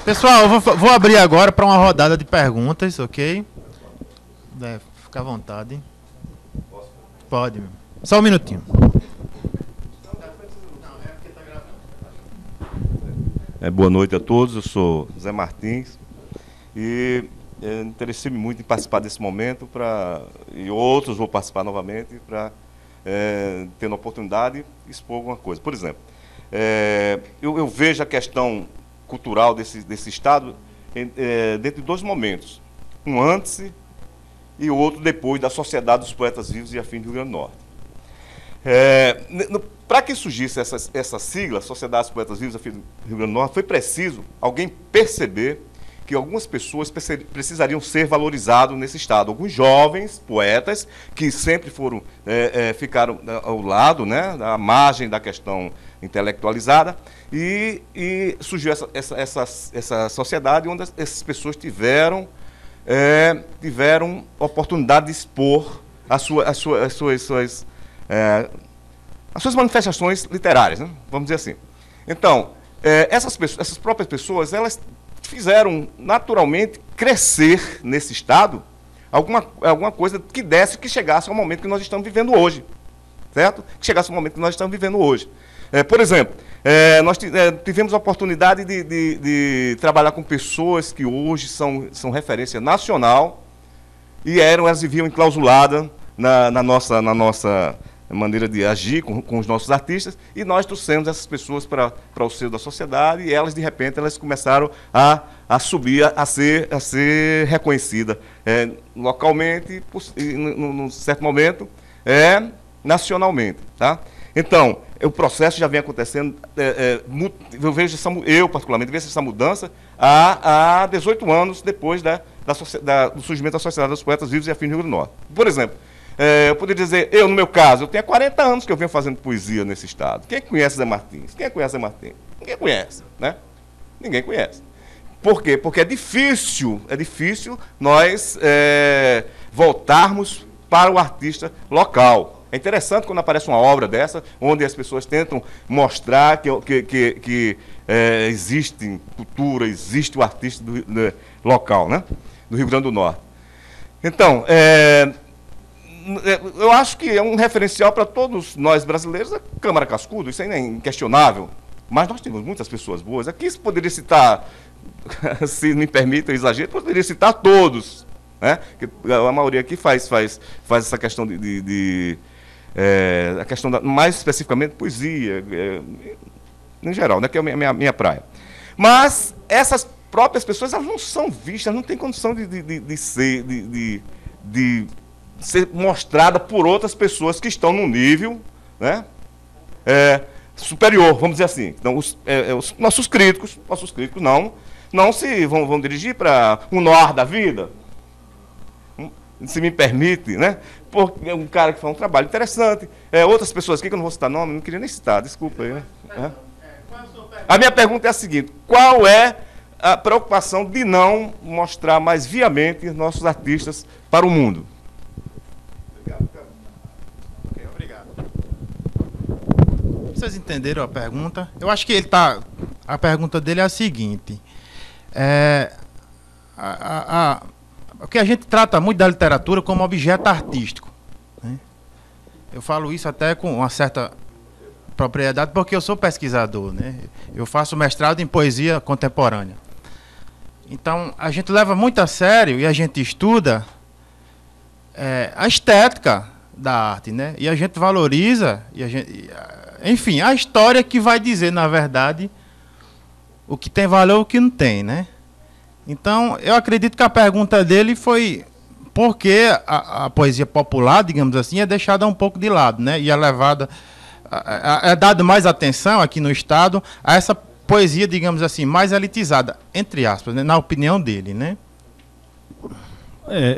Pessoal, eu vou abrir agora para uma rodada de perguntas, ok? Fica à vontade. Pode. Só um minutinho. Boa noite a todos, eu sou Zé Martins e interessei-me muito em participar desse momento e outros vou participar novamente para, tendo a oportunidade, expor alguma coisa. Por exemplo, eu vejo a questão cultural desse Estado dentro de dois momentos, um antes e o outro depois da Sociedade dos Poetas Vivos e Afins do Rio Grande do Norte. Para que surgisse essa sigla, Sociedade dos Poetas Vivos e Afins do Rio Grande do Norte, foi preciso alguém perceber que algumas pessoas precisariam ser valorizadas nesse Estado. Alguns jovens poetas que sempre ficaram ao lado, né, à margem da questão intelectualizada, e surgiu essa sociedade onde essas pessoas tiveram oportunidade de expor as suas manifestações literárias, né? Vamos dizer assim. Então, essas próprias pessoas, elas fizeram naturalmente crescer nesse Estado alguma coisa que chegasse ao momento que nós estamos vivendo hoje, certo? Que chegasse ao momento que nós estamos vivendo hoje. Por exemplo, nós tivemos a oportunidade de trabalhar com pessoas que hoje são referência nacional e elas viviam enclausuladas na nossa maneira de agir com os nossos artistas, e nós trouxemos essas pessoas para o seio da sociedade e elas, de repente, elas começaram a subir, a ser reconhecidas localmente, e, num certo momento, nacionalmente. Tá? Então, o processo já vem acontecendo, eu particularmente vejo essa mudança há 18 anos depois do surgimento da Sociedade dos Poetas Vivos e Afins do Rio Grande do Norte. Por exemplo, eu poderia dizer, no meu caso, eu tenho 40 anos que eu venho fazendo poesia nesse Estado. Quem conhece Zé Martins? Quem conhece Zé Martins? Ninguém conhece, né? Ninguém conhece. Por quê? Porque é difícil nós voltarmos para o artista local. É interessante quando aparece uma obra dessa, onde as pessoas tentam mostrar que existe cultura, existe o artista local, né? Do Rio Grande do Norte. Então, eu acho que é um referencial para todos nós brasileiros, a Câmara Cascudo, isso aí é inquestionável. Mas nós temos muitas pessoas boas. Aqui se poderia citar, se me permite o exagero, poderia citar todos. Né? A maioria aqui faz essa questão a questão mais especificamente poesia, em geral, né? Que é a minha praia. Mas essas próprias pessoas, elas não são vistas, não têm condição de ser mostrada por outras pessoas que estão num nível, né, superior, vamos dizer assim. Então, os nossos críticos não se vão dirigir para um Noir da vida, se me permite, né? Porque um cara que faz um trabalho interessante. Outras pessoas aqui, que eu não vou citar nome, não queria nem citar, desculpa aí, né? A minha pergunta é a seguinte: qual é a preocupação de não mostrar mais viamente nossos artistas para o mundo? Obrigado. Vocês entenderam a pergunta? Eu acho que a pergunta dele é a seguinte. Porque a gente trata muito da literatura como objeto artístico, né? Eu falo isso até com uma certa propriedade, porque eu sou pesquisador, né? Eu faço mestrado em poesia contemporânea. Então, a gente leva muito a sério e a gente estuda a estética da arte, né? E a gente valoriza, enfim, a história que vai dizer, na verdade, o que tem valor e o que não tem, né? Então, eu acredito que a pergunta dele foi por que a poesia popular, digamos assim, é deixada um pouco de lado, né? E é levada, é dado mais atenção aqui no Estado a essa poesia, digamos assim, mais elitizada, entre aspas, né? Na opinião dele, né?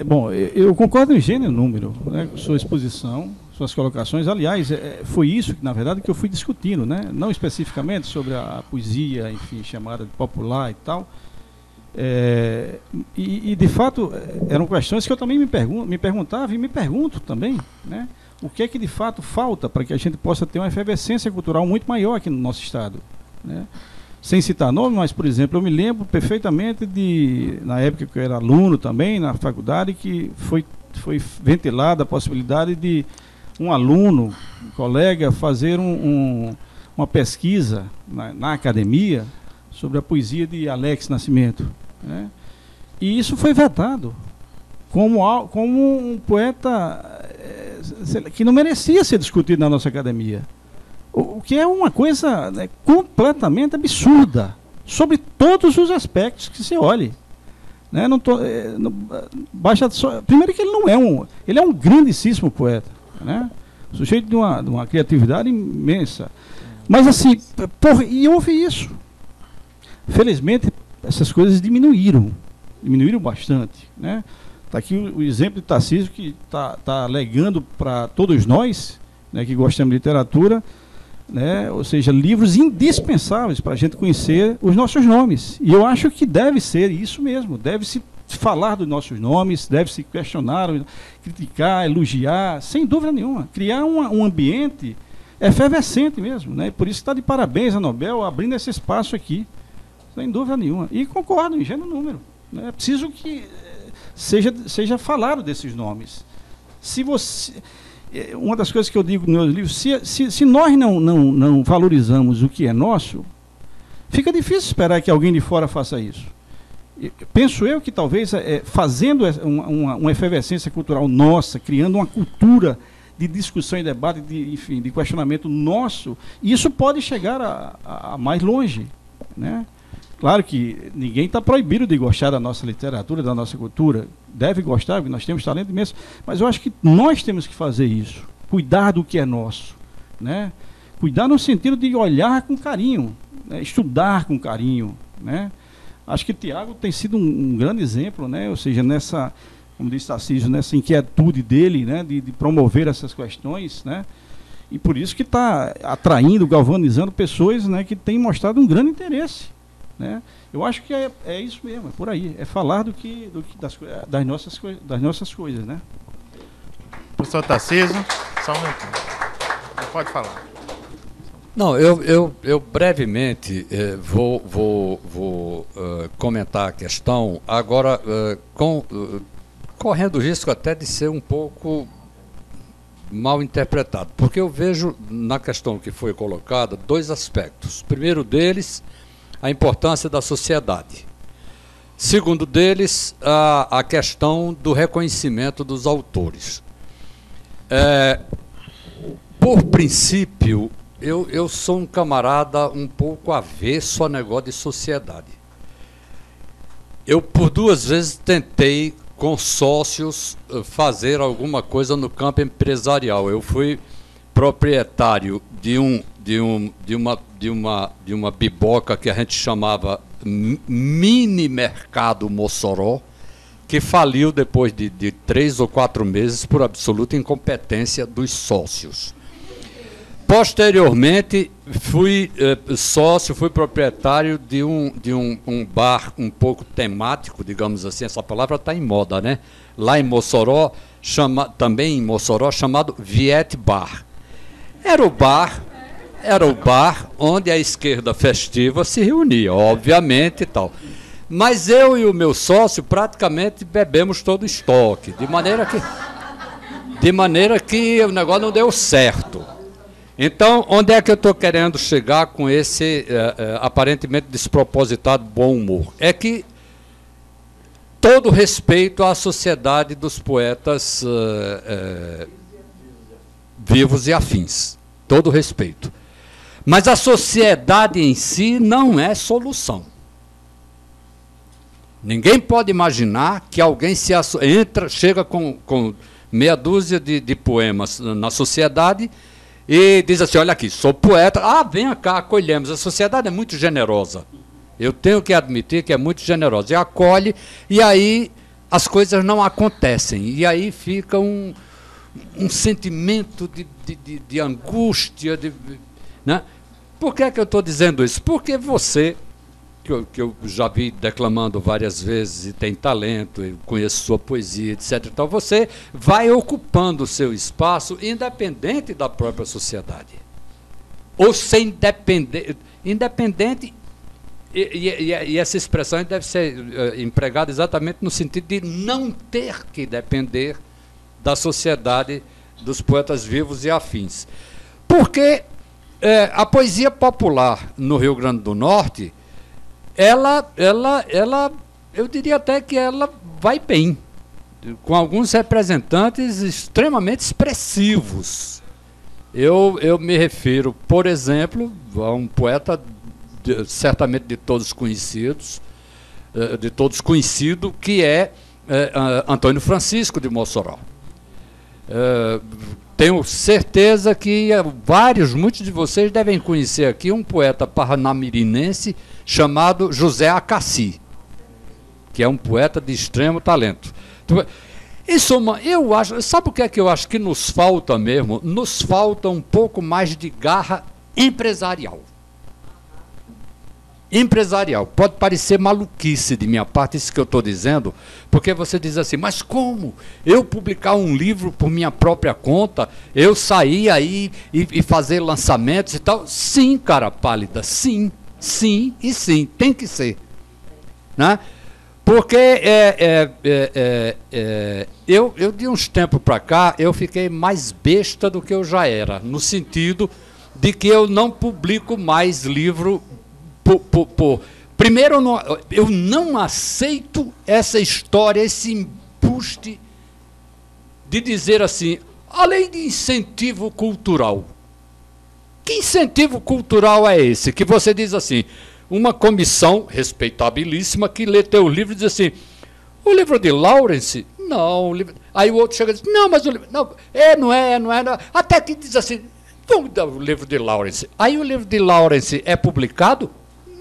Bom, eu concordo em gênero e número, né, com sua exposição, suas colocações. Aliás, foi isso que, na verdade, que eu fui discutindo, né? Não especificamente sobre a poesia, enfim, chamada de popular e tal. De fato, eram questões que eu também me perguntava e me pergunto também, né? O que é que de fato falta para que a gente possa ter uma efervescência cultural muito maior aqui no nosso Estado, né? sem citar nome, mas, por exemplo, eu me lembro perfeitamente na época que eu era aluno também, na faculdade, que foi ventilada a possibilidade de um aluno, um colega, fazer uma pesquisa na academia sobre a poesia de Alex Nascimento, né? E isso foi vetado como um poeta que não merecia ser discutido na nossa academia. O que é uma coisa, né, completamente absurda, sobre todos os aspectos que se olhe. Né? Basta primeiro que ele é um grandíssimo poeta, né? Sujeito de uma criatividade imensa. Mas assim, e houve isso. Felizmente, essas coisas diminuíram bastante, né? Está aqui o exemplo de Tarcísio, que está legando para todos nós, né, que gostamos de literatura, né, ou seja, livros indispensáveis para a gente conhecer os nossos nomes. E eu acho que deve ser isso mesmo, deve-se falar dos nossos nomes, deve-se questionar, criticar, elogiar, sem dúvida nenhuma. Criar um ambiente efervescente mesmo, né? Por isso está de parabéns a Nobel abrindo esse espaço aqui, sem dúvida nenhuma. E concordo em gênero e número. É preciso que seja falado desses nomes. Uma das coisas que eu digo nos meus livros, se nós não valorizamos o que é nosso, fica difícil esperar que alguém de fora faça isso. Penso eu que talvez fazendo uma efervescência cultural nossa, criando uma cultura de discussão e debate, de questionamento nosso, isso pode chegar a mais longe, né? Claro que ninguém está proibido de gostar da nossa literatura, da nossa cultura. Deve gostar, porque nós temos talento imenso. Mas eu acho que nós temos que fazer isso. Cuidar do que é nosso, né? Cuidar no sentido de olhar com carinho, né? Estudar com carinho, né? Acho que Tiago tem sido um grande exemplo, né? Ou seja, como disse Tarcísio, nessa inquietude dele, né? de promover essas questões, né? E por isso que está atraindo, galvanizando pessoas, né? Que têm mostrado um grande interesse. Né? Eu acho que é isso mesmo, é por aí, é falar das nossas coisas, né? Professor Tarcísio, só um minuto. Pode falar. Não, eu brevemente vou comentar a questão, agora correndo o risco até de ser um pouco mal interpretado, porque eu vejo na questão que foi colocada dois aspectos. O primeiro deles, a importância da sociedade. Segundo deles, a questão do reconhecimento dos autores. Por princípio, eu sou um camarada um pouco avesso a negócio de sociedade. Eu, por 2 vezes, tentei, com sócios, fazer alguma coisa no campo empresarial. Eu fui proprietário de uma biboca que a gente chamava Mini Mercado Mossoró, que faliu depois de 3 ou 4 meses por absoluta incompetência dos sócios. Posteriormente, fui proprietário de um bar um pouco temático, digamos assim, essa palavra está em moda, né? Lá em Mossoró, também em Mossoró, chamado Viet Bar. Era o bar onde a esquerda festiva se reunia, obviamente e tal. Mas eu e o meu sócio praticamente bebemos todo o estoque, de maneira que o negócio não deu certo. Então, onde é que eu estou querendo chegar com esse aparentemente despropositado bom humor? É que todo respeito à sociedade dos poetas vivos e afins. Todo respeito. Mas a sociedade em si não é solução. Ninguém pode imaginar que alguém chega com meia dúzia de poemas na sociedade e diz assim, olha aqui, sou poeta, venha cá, acolhemos. A sociedade é muito generosa. Eu tenho que admitir que é muito generosa. E acolhe, e aí as coisas não acontecem. E aí fica um sentimento de angústia. Né? Por que é que eu estou dizendo isso? Porque você, que eu já vi declamando várias vezes e tem talento, eu conheço sua poesia, etc. Então você vai ocupando o seu espaço independente da própria sociedade. Ou sem independente E essa expressão deve ser empregada exatamente no sentido de não ter que depender da sociedade dos poetas vivos e afins. Porque a poesia popular no Rio Grande do Norte, eu diria até que ela vai bem, com alguns representantes extremamente expressivos. Eu me refiro, por exemplo, a um poeta certamente de todos conhecidos, que é Antônio Francisco de Mossoró. Tenho certeza que muitos de vocês devem conhecer aqui um poeta parnamirinense chamado José Acassi, que é um poeta de extremo talento. Em suma, eu acho, sabe o que é que eu acho que nos falta mesmo? Nos falta um pouco mais de garra empresarial. Empresarial. Pode parecer maluquice de minha parte isso que eu estou dizendo, porque você diz assim, mas como? Eu publicar um livro por minha própria conta, eu sair aí e fazer lançamentos e tal? Sim, cara pálida, sim, sim e sim, tem que ser. Né? Porque eu de uns tempos para cá, eu fiquei mais besta do que eu já era, no sentido de que eu não publico mais livro. Primeiro, eu não aceito essa história, esse embuste de dizer assim, além de incentivo cultural. Que incentivo cultural é esse? Que você diz assim, uma comissão respeitabilíssima que lê teu livro e diz assim, o livro de Lawrence? Não. Aí o outro chega e diz, não, mas o livro... Não, não é. Até que diz assim, vamos dar o livro de Lawrence. Aí o livro de Lawrence é publicado?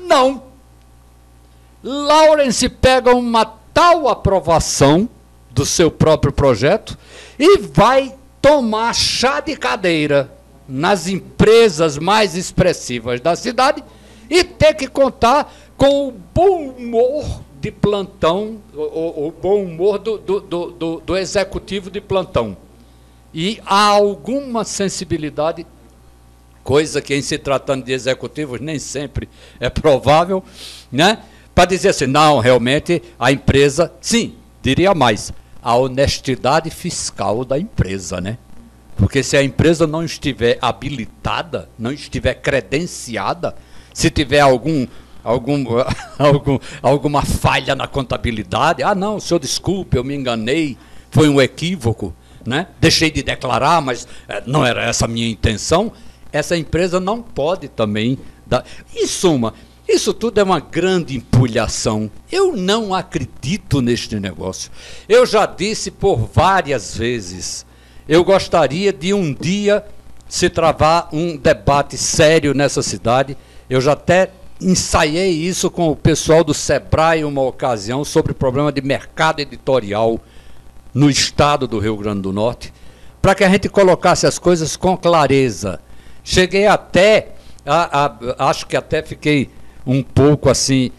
Não. Lawrence pega uma tal aprovação do seu próprio projeto e vai tomar chá de cadeira nas empresas mais expressivas da cidade e ter que contar com o bom humor de plantão, o bom humor do executivo de plantão. E há alguma sensibilidade, coisa que em se tratando de executivos nem sempre é provável, né? Para dizer assim, não, realmente a empresa, sim, diria mais, a honestidade fiscal da empresa, né? Porque se a empresa não estiver habilitada, não estiver credenciada, se tiver alguma falha na contabilidade, não, senhor, desculpe, eu me enganei, foi um equívoco, né? Deixei de declarar, mas não era essa a minha intenção, essa empresa não pode também dar. Em suma, isso tudo é uma grande empulhação. Eu não acredito neste negócio. Eu já disse por várias vezes, eu gostaria de um dia se travar um debate sério nessa cidade. Eu já até ensaiei isso com o pessoal do Sebrae em uma ocasião sobre o problema de mercado editorial no estado do Rio Grande do Norte, para que a gente colocasse as coisas com clareza. Cheguei até, acho que até fiquei um pouco assim,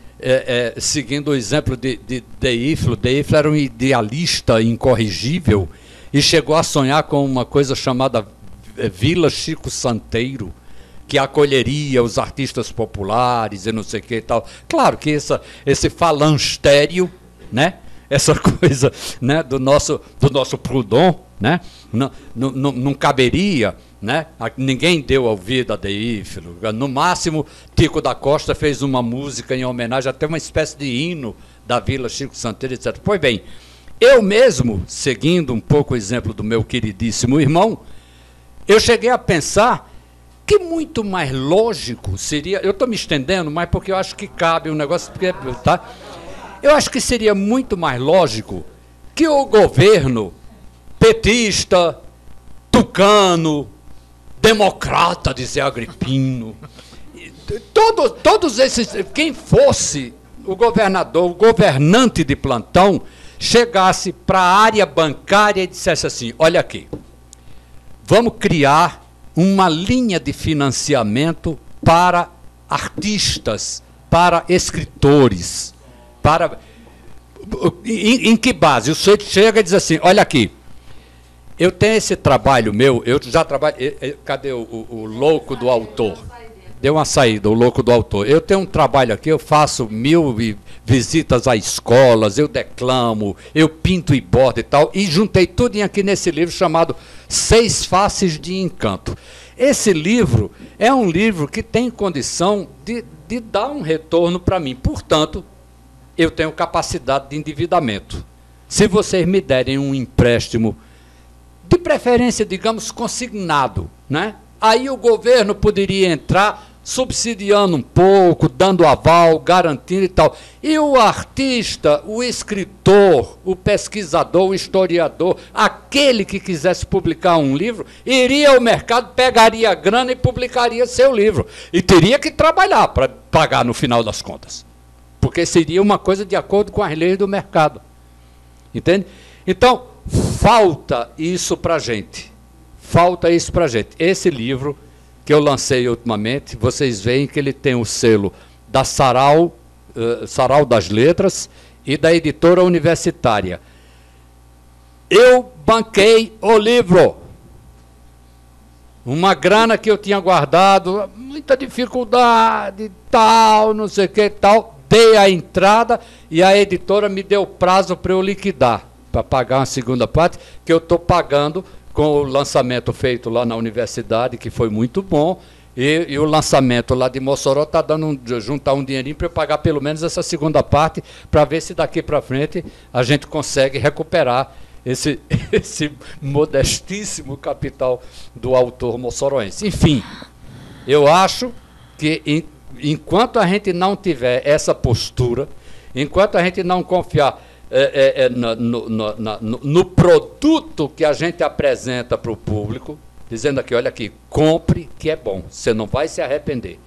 seguindo o exemplo de Deiflo. Deiflo era um idealista incorrigível e chegou a sonhar com uma coisa chamada Vila Chico Santeiro, que acolheria os artistas populares e não sei o que e tal. Claro que esse falanstério, né? Essa coisa, né, do nosso Proudhon, né? Não caberia, né? Ninguém deu ouvido a Deífilo. No máximo, Tico da Costa fez uma música em homenagem, até uma espécie de hino da Vila Chico Santeiro, etc. Pois bem, eu mesmo, seguindo um pouco o exemplo do meu queridíssimo irmão, eu cheguei a pensar que muito mais lógico seria, eu estou me estendendo, mas porque eu acho que cabe um negócio, porque, tá? Eu acho que seria muito mais lógico que o governo petista, tucano, democrata de Zé Agripino, todos esses, quem fosse o governador, o governante de plantão, chegasse para a área bancária e dissesse assim, olha aqui, vamos criar uma linha de financiamento para artistas, para escritores, em que base? O sujeito chega e diz assim, olha aqui, eu tenho esse trabalho meu, eu já trabalho, cadê o louco do autor? deu uma saída, o louco do autor. Eu tenho um trabalho aqui, eu faço 1000 visitas a escolas, eu declamo, eu pinto e bordo e tal, e juntei tudo aqui nesse livro chamado 6 Faces de Encanto. Esse livro é um livro que tem condição de dar um retorno para mim. Portanto, eu tenho capacidade de endividamento. Se vocês me derem um empréstimo, de preferência, digamos, consignado, né? Aí o governo poderia entrar subsidiando um pouco, dando aval, garantindo e tal. E o artista, o escritor, o pesquisador, o historiador, aquele que quisesse publicar um livro, iria ao mercado, pegaria a grana e publicaria seu livro. E teria que trabalhar para pagar no final das contas. Porque seria uma coisa de acordo com as leis do mercado. Entende? Então, falta isso para a gente. Falta isso para a gente. Esse livro que eu lancei ultimamente, vocês veem que ele tem o selo da Sarau, Sarau das Letras e da Editora Universitária. Eu banquei o livro. Uma grana que eu tinha guardado, muita dificuldade, tal, não sei o que, tal. Dei a entrada e a editora me deu prazo para eu liquidar, para pagar uma segunda parte, que eu estou pagando com o lançamento feito lá na universidade, que foi muito bom, e o lançamento lá de Mossoró está dando juntar um dinheirinho para eu pagar pelo menos essa segunda parte, para ver se daqui para frente a gente consegue recuperar esse modestíssimo capital do autor moçoroense. Enfim, eu acho que enquanto a gente não tiver essa postura, enquanto a gente não confiar no produto que a gente apresenta para o público, dizendo aqui, olha aqui, compre que é bom, você não vai se arrepender.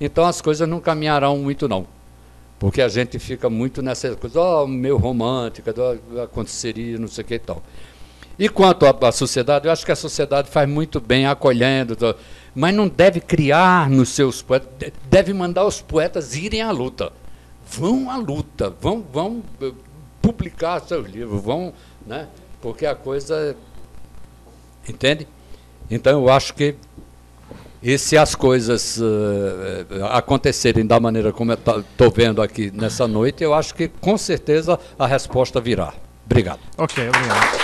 Então as coisas não caminharão muito não, porque a gente fica muito nessa coisa, meio romântica, aconteceria, não sei o que e tal. E quanto à sociedade, eu acho que a sociedade faz muito bem acolhendo, mas não deve criar nos seus poetas, deve mandar os poetas irem à luta. Vão à luta, vão publicar seus livros, vão, né? Porque a coisa, entende? Então eu acho que e se as coisas acontecerem da maneira como eu estou vendo aqui nessa noite, eu acho que com certeza a resposta virá. Obrigado. Ok, obrigado.